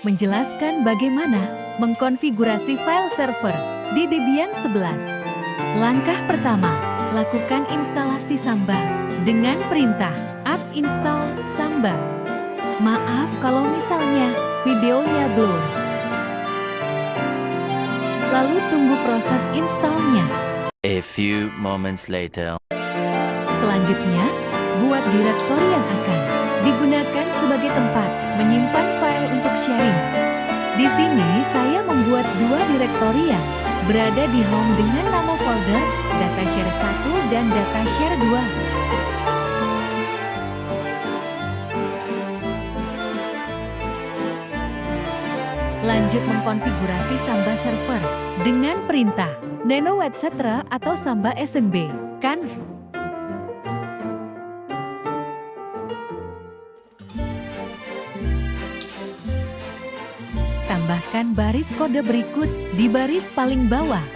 menjelaskan bagaimana mengkonfigurasi file server di Debian 11. Langkah pertama, lakukan instalasi Samba dengan perintah apt install Samba. Maaf kalau misalnya videonya blur. Lalu tunggu proses installnya. A few moments later. Selanjutnya, buat direktori yang akan digunakan sebagai tempat menyimpan file untuk sharing. Di sini saya membuat dua direktori yang berada di home dengan nama folder Datashare 1 dan Datashare 2. Lanjut mengkonfigurasi Samba server dengan perintah nano etc atau Samba smb conf. Tambahkan baris kode berikut di baris paling bawah.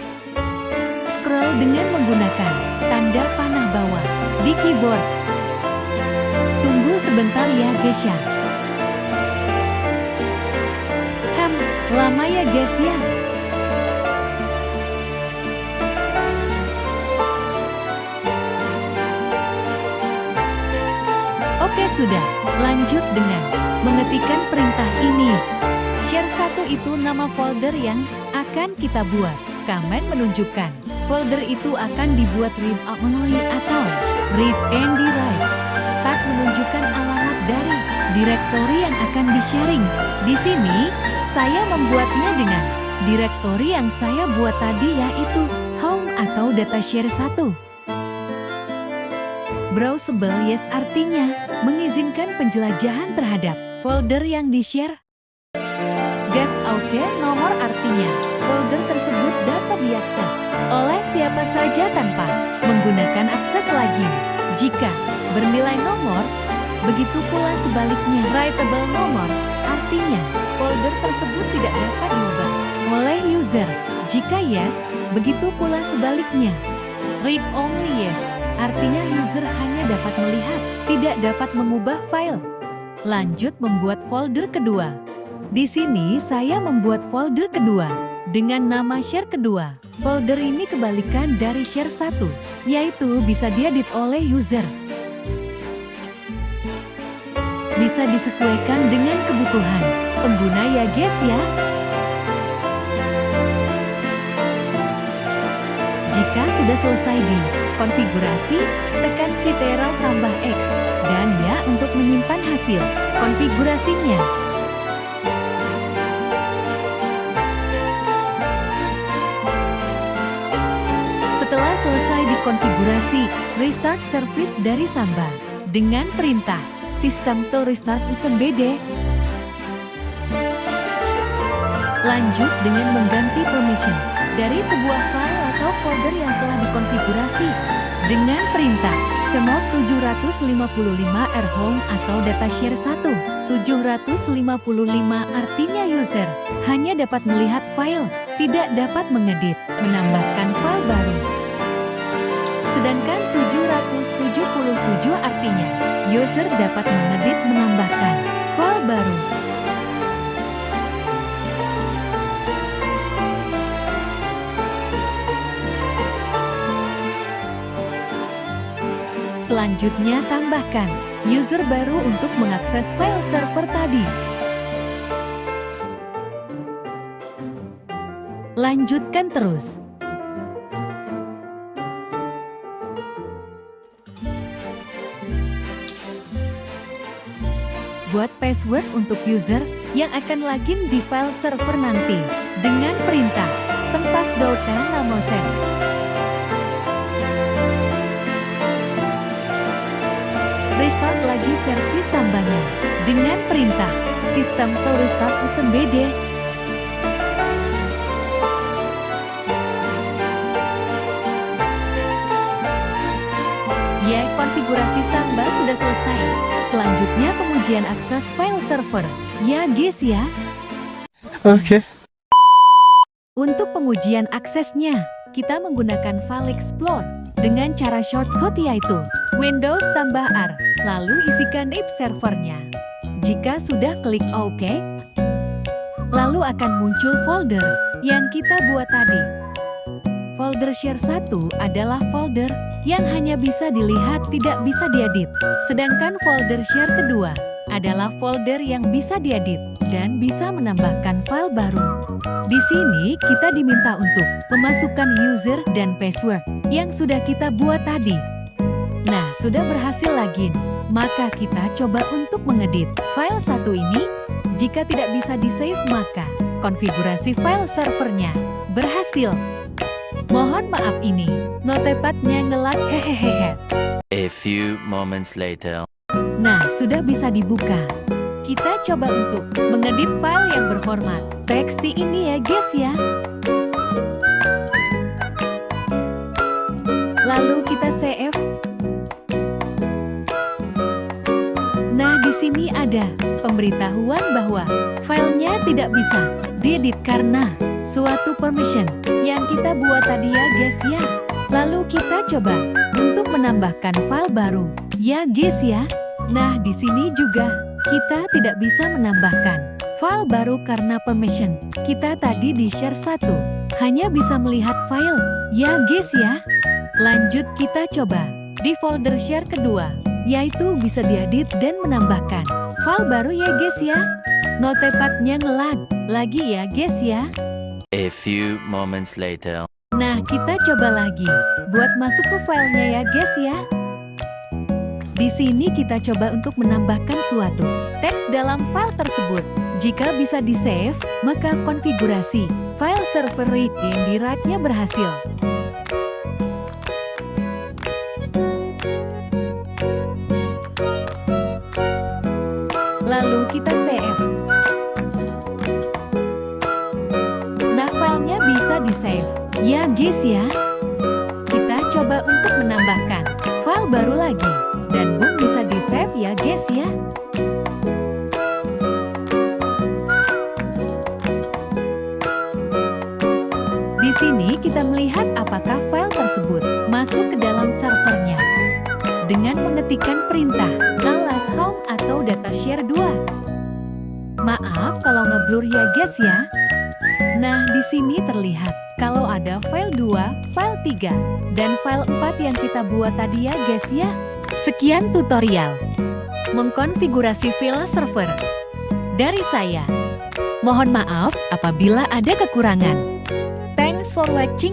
Scroll dengan menggunakan tanda panah bawah di keyboard. Tunggu sebentar ya guys ya. Lama ya guys ya. Oke sudah, lanjut dengan mengetikkan perintah ini. Share 1 itu nama folder yang akan kita buat. Command menunjukkan folder itu akan dibuat read only atau read and write. Tab menunjukkan alamat dari direktori yang akan di-sharing. Di sini saya membuatnya dengan direktori yang saya buat tadi yaitu home atau Datashare 1. Browsable yes artinya mengizinkan penjelajahan terhadap folder yang di-share. Gas OK nomor artinya folder tersebut dapat diakses oleh siapa saja tanpa menggunakan akses login. Jika bernilai nomor, begitu pula sebaliknya writable nomor, artinya folder tersebut tidak dapat diubah oleh user. Jika yes, begitu pula sebaliknya. Read only yes, artinya user hanya dapat melihat, tidak dapat mengubah file. Lanjut membuat folder kedua. Di sini saya membuat folder kedua dengan nama share kedua. Folder ini kebalikan dari share 1, yaitu bisa diedit oleh user. Bisa disesuaikan dengan kebutuhan pengguna ya guys ya. Jika sudah selesai di konfigurasi, tekan Ctrl tambah X dan ya untuk menyimpan hasil konfigurasinya. Setelah selesai dikonfigurasi, restart service dari Samba dengan perintah System to restart SMBD. Lanjut dengan mengganti permission dari sebuah file atau folder yang telah dikonfigurasi dengan perintah cmod 755 rhome atau Datashare 1. 755 artinya user hanya dapat melihat file, tidak dapat mengedit, menambahkan file baru. Sedangkan 777 artinya user dapat mengedit, menambahkan file baru. Selanjutnya tambahkan user baru untuk mengakses file server tadi. Lanjutkan terus. Buat password untuk user yang akan login di file server nanti dengan perintah sempas.namosen. Restart lagi servis Sambanya dengan perintah System to restart SMBD. Ya, konfigurasi Samba sudah selesai. Selanjutnya pengujian akses file server. Ya guys ya. Oke. Untuk pengujian aksesnya, kita menggunakan file Explorer dengan cara shortcut yaitu Windows tambah R, lalu isikan IP servernya. Jika sudah klik OK, lalu akan muncul folder yang kita buat tadi. Folder share 1 adalah folder yang hanya bisa dilihat, tidak bisa diedit. Sedangkan folder share kedua adalah folder yang bisa diedit dan bisa menambahkan file baru. Di sini kita diminta untuk memasukkan user dan password yang sudah kita buat tadi. Nah, sudah berhasil login. Maka kita coba untuk mengedit file 1 ini. Jika tidak bisa di-save, maka konfigurasi file servernya berhasil. Mohon maaf, ini notepadnya nge-lag, hehehe. A few moments later. Nah, sudah bisa dibuka. Kita coba untuk mengedit file yang berformat TXT ini ya guys ya. Lalu kita save. Nah, di sini ada pemberitahuan bahwa filenya tidak bisa diedit karena suatu permission yang kita buat tadi ya guys ya. Lalu kita coba untuk menambahkan file baru ya guys ya. Nah, di sini juga kita tidak bisa menambahkan file baru karena permission kita tadi di share 1 hanya bisa melihat file ya guys ya. Lanjut kita coba di folder share kedua, yaitu bisa diedit dan menambahkan file baru ya guys ya. Notepadnya nge-lag lagi ya guys ya. A few moments later. Nah, kita coba lagi buat masuk ke filenya ya guys ya. Di sini kita coba untuk menambahkan suatu teks dalam file tersebut. Jika bisa di-save, maka konfigurasi file server read yang di-write-nya berhasil. Lalu kita save. Nah, filenya bisa di-save ya guys ya. Kita coba untuk menambahkan file baru lagi. Dan boom, bisa di-save ya guys ya. Di sini kita melihat apakah file tersebut masuk ke dalam servernya dengan mengetikkan perintah alas home atau data share 2. Maaf kalau ngeblur ya guys ya. Nah, di sini terlihat kalau ada file 2, file 3, dan file 4 yang kita buat tadi ya guys ya. Sekian tutorial mengkonfigurasi file server dari saya. Mohon maaf apabila ada kekurangan. Thanks for watching.